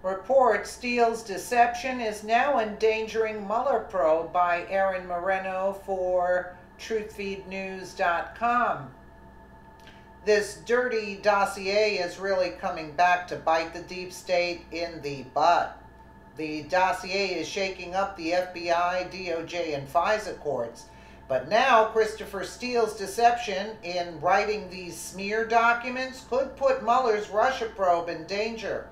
Report Steele's deception is now endangering Mueller probe by Aaron Moreno for truthfeednews.com. This dirty dossier is really coming back to bite the deep state in the butt. The dossier is shaking up the FBI, DOJ, and FISA courts. But now Christopher Steele's deception in writing these smear documents could put Mueller's Russia probe in danger.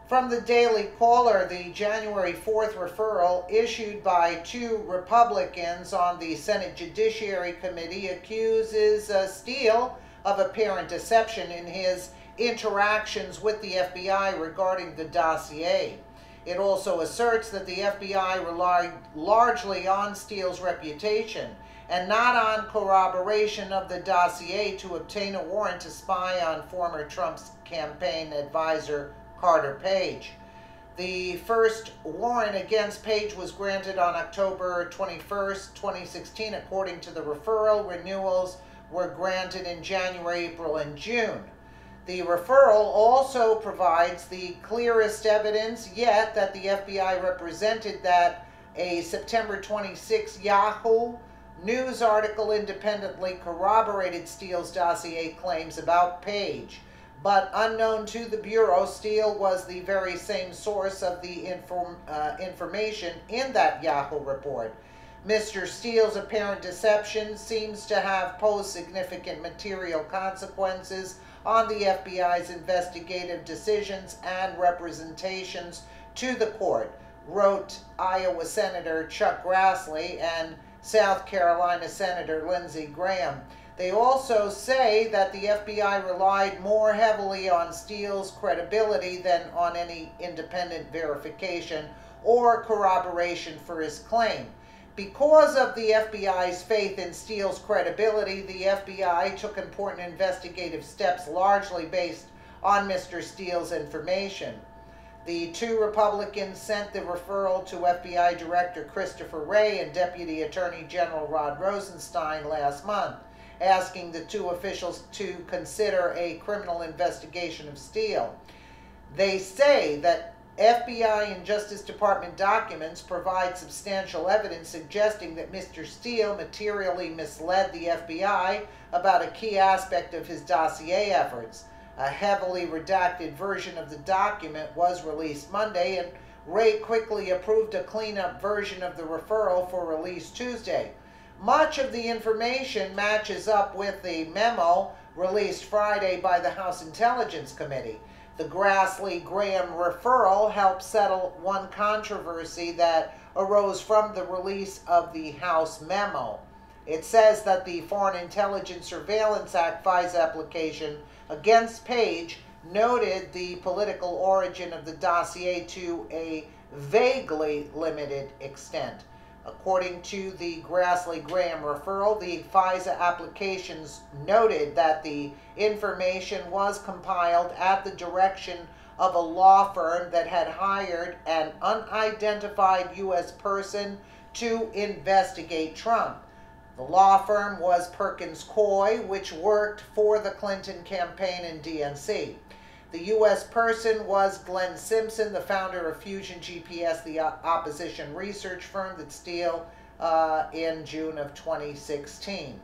From the Daily Caller, the January 4th referral issued by two Republicans on the Senate Judiciary Committee accuses Steele of apparent deception in his interactions with the FBI regarding the dossier. It also asserts that the FBI relied largely on Steele's reputation and not on corroboration of the dossier to obtain a warrant to spy on former Trump's campaign advisor Carter Page. The first warrant against Page was granted on October 21st, 2016. According to the referral, renewals were granted in January, April, and June. The referral also provides the clearest evidence yet that the FBI represented that a September 26 Yahoo News article independently corroborated Steele's dossier claims about Page. But unknown to the Bureau, Steele was the very same source of the information in that Yahoo report. Mr. Steele's apparent deception seems to have posed significant material consequences on the FBI's investigative decisions and representations to the court, wrote Iowa Senator Chuck Grassley and South Carolina Senator Lindsey Graham. They also say that the FBI relied more heavily on Steele's credibility than on any independent verification or corroboration for his claim. Because of the FBI's faith in Steele's credibility, the FBI took important investigative steps largely based on Mr. Steele's information. The two Republicans sent the referral to FBI Director Christopher Wray and Deputy Attorney General Rod Rosenstein last month, asking the two officials to consider a criminal investigation of Steele. They say that FBI and Justice Department documents provide substantial evidence suggesting that Mr. Steele materially misled the FBI about a key aspect of his dossier efforts. A heavily redacted version of the document was released Monday, and Wray quickly approved a cleanup version of the referral for release Tuesday. Much of the information matches up with the memo released Friday by the House Intelligence Committee. The Grassley-Graham referral helped settle one controversy that arose from the release of the House memo. It says that the Foreign Intelligence Surveillance Act FISA application against Page noted the political origin of the dossier to a vaguely limited extent. According to the Grassley-Graham referral, the FISA applications noted that the information was compiled at the direction of a law firm that had hired an unidentified U.S. person to investigate Trump. The law firm was Perkins Coie, which worked for the Clinton campaign and DNC. The U.S. person was Glenn Simpson, the founder of Fusion GPS, the opposition research firm that Steele in June of 2016.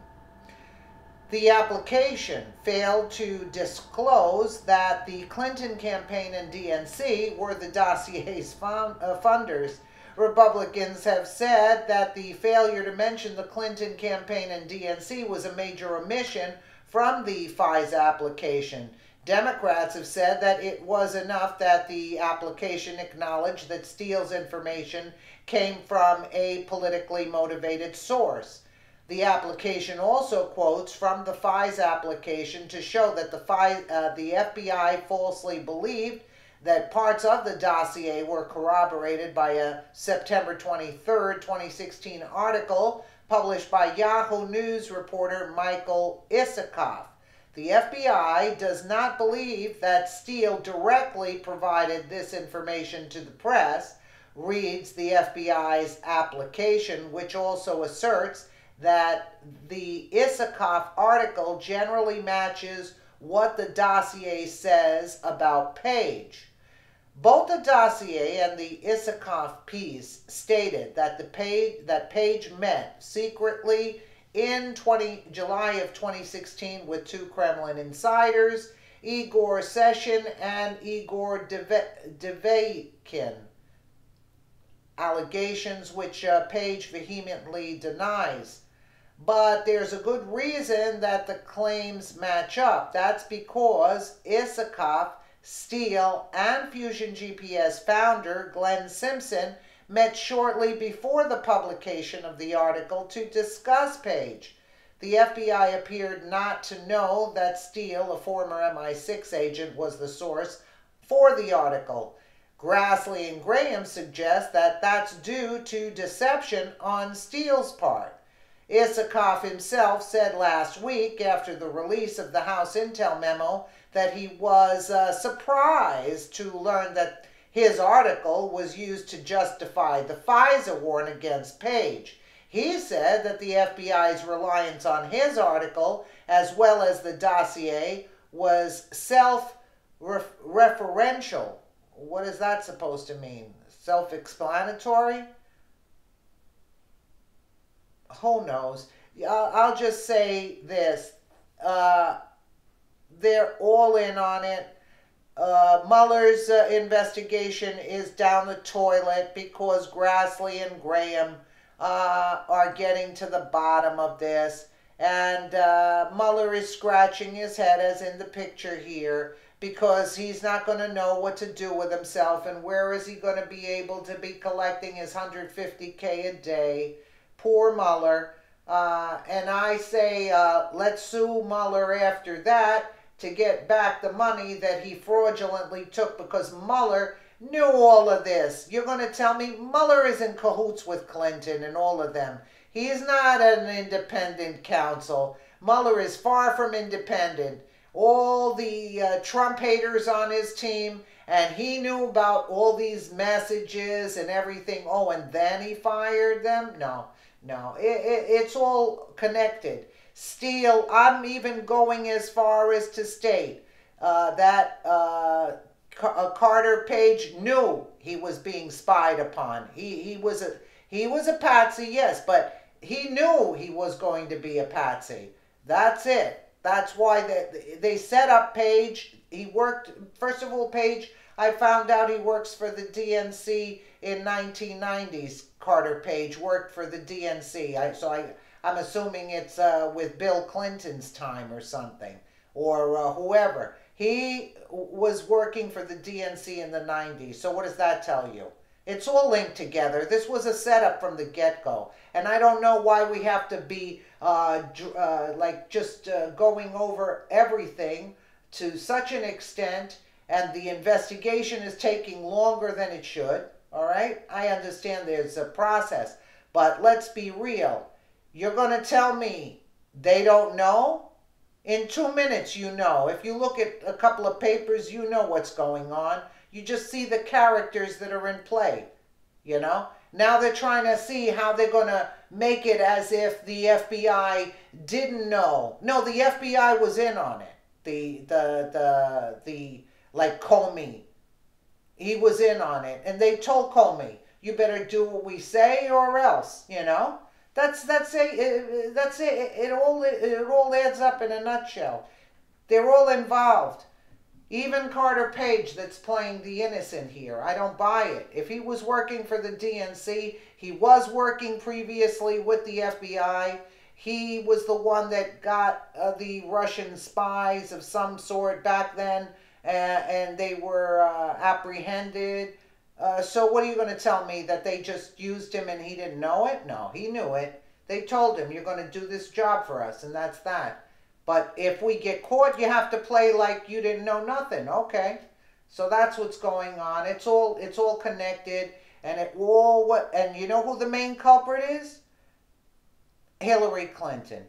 The application failed to disclose that the Clinton campaign and DNC were the dossier's funders. Republicans have said that the failure to mention the Clinton campaign and DNC was a major omission from the FISA application. Democrats have said that it was enough that the application acknowledged that Steele's information came from a politically motivated source. The application also quotes from the FISA application to show that the FBI falsely believed that parts of the dossier were corroborated by a September 23, 2016 article published by Yahoo News reporter Michael Isikoff. The FBI does not believe that Steele directly provided this information to the press, reads the FBI's application, which also asserts that the Isikoff article generally matches what the dossier says about Page. Both the dossier and the Isikoff piece stated that Page met secretly in July of 2016 with two Kremlin insiders, Igor Seshin and Igor Devekin, allegations which Page vehemently denies. But there's a good reason that the claims match up. That's because Isikoff, Steele, and Fusion GPS founder Glenn Simpson met shortly before the publication of the article to discuss Page. The FBI appeared not to know that Steele, a former MI6 agent, was the source for the article. Grassley and Graham suggest that that's due to deception on Steele's part. Isikoff himself said last week, after the release of the House Intel memo, that he was surprised to learn that his article was used to justify the FISA warrant against Page. He said that the FBI's reliance on his article, as well as the dossier, was self-referential. What is that supposed to mean? Self-explanatory? Who knows? I'll just say this. They're all in on it. Mueller's investigation is down the toilet because Grassley and Graham are getting to the bottom of this. And Mueller is scratching his head, as in the picture here, because he's not going to know what to do with himself. And where is he going to be able to be collecting his $150K a day? Poor Mueller. And I say, let's sue Mueller after that to get back the money that he fraudulently took, because Mueller knew all of this. You're going to tell me Mueller is in cahoots with Clinton and all of them. He is not an independent counsel. Mueller is far from independent. All the Trump haters on his team, and he knew about all these messages and everything. Oh, and then he fired them? No. It's all connected. Steele, I'm even going as far as to state that Carter Page knew he was being spied upon. He was a patsy, yes, but he knew he was going to be a patsy. That's it. That's why they set up Page. He worked, first of all, Page, I found out he works for the DNC in 1990s. Carter Page worked for the DNC. I'm assuming it's with Bill Clinton's time or something, or whoever. He was working for the DNC in the 90s. So what does that tell you? It's all linked together. This was a setup from the get-go. And I don't know why we have to be going over everything to such an extent, and the investigation is taking longer than it should. All right? I understand there's a process. But let's be real. You're going to tell me they don't know? In 2 minutes, you know. If you look at a couple of papers, you know what's going on. You just see the characters that are in play, you know? Now they're trying to see how they're going to make it as if the FBI didn't know. No, the FBI was in on it. Like Comey. He was in on it. And they told Comey, you better do what we say or else, you know? That's it. It all adds up in a nutshell. They're all involved. Even Carter Page, that's playing the innocent here. I don't buy it. If he was working for the DNC, he was working previously with the FBI. He was the one that got the Russian spies of some sort back then, and they were apprehended. So what are you going to tell me, that they just used him and he didn't know it? No, he knew it. They told him, you're going to do this job for us, and that's that. But if we get caught, you have to play like you didn't know nothing. Okay. So that's what's going on. It's all connected, and and you know who the main culprit is? Hillary Clinton.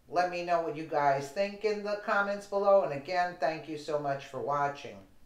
Let me know what you guys think in the comments below, and again, thank you so much for watching.